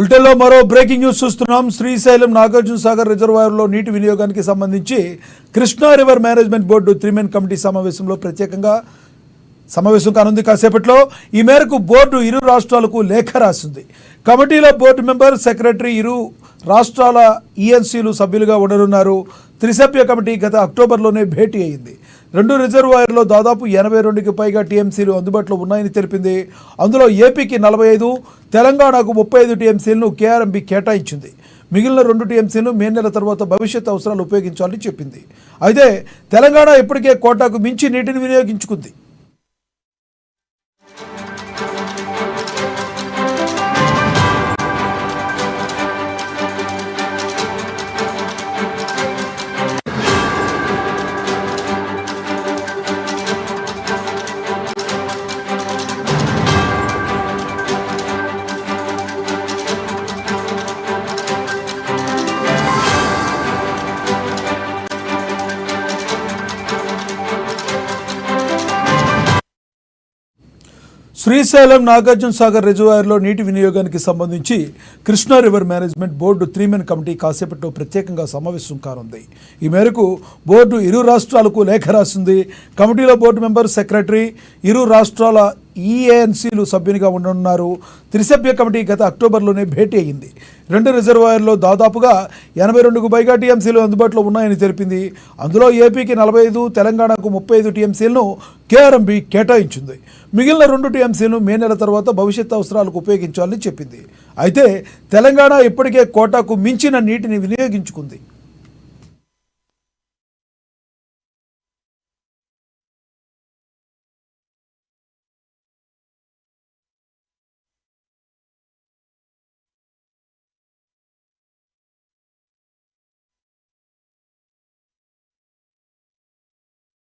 ఉల్టెల్లో మరో breaking news చూస్తున్నాం. శ్రీశైలం నాగార్జున సాగర్ రిజర్వాయర్లో నీటి వినియోగానికి సంబంధించి Krishna river management board 3 committee సమావేశంలో ప్రత్యేకంగా సమావేశం కానుంది. కాసేపట్లో ఈ మేరకు బోర్డు ఇరు రాష్ట్రాలకు లేఖ రాసింది. కమిటీలో బోర్డు మెంబర్, సెక్రటరీ, ఇరు రాష్ట్రాల ఈఎన్సీలు సభ్యులుగా ఉండనున్నారు. త్రిసభ్య కమిటీ గత అక్టోబర్లోనే భేటీ అయింది. 2 రిజర్వాయర్లో దాదాపు 82కి పైగా టీఎంసీలు అందుబాటులో ఉన్నాయని తెలిపింది. అందులో ఏపీకి 45, తెలంగాణకు 35 టీఎంసీలను కేఆర్ఎంబీ కేటాయించింది. మిగిలిన 2 టీఎంసీలను మే నెల తర్వాత భవిష్యత్ అవసరాలు ఉపయోగించాలని చెప్పింది. అయితే తెలంగాణ ఇప్పటికే కోటాకు మించి నీటిని వినియోగించుకుంది. శ్రీశైలం నాగార్జున సాగర్ రిజర్వాయర్లో నీటి వినియోగానికి సంబంధించి Krishna river management board 3 committee కాసేపట్లో ప్రత్యేకంగా సమావేశం కానుంది. ఈ మేరకు బోర్డు ఇరు రాష్ట్రాలకు లేఖ రాసింది. కమిటీలో బోర్డు మెంబర్, సెక్రటరీ, ఇరు రాష్ట్రాల ఈఏఎన్సీలు సభ్యునిగా ఉండనున్నారు. త్రిసభ్య కమిటీ గత అక్టోబర్లోనే భేటీ అయింది. 2 రిజర్వాయర్లో దాదాపుగా 82కు పైగా టీఎంసీలు అందుబాటులో ఉన్నాయని తెలిపింది. అందులో ఏపీకి 45, తెలంగాణకు 35 టీఎంసీలను కేఆర్ఎంబీ కేటాయించింది. మిగిలిన 2 టీఎంసీలను మే నెల తర్వాత భవిష్యత్ అవసరాలకు ఉపయోగించాలని చెప్పింది. అయితే తెలంగాణ ఇప్పటికే కోటాకు మించిన నీటిని వినియోగించుకుంది.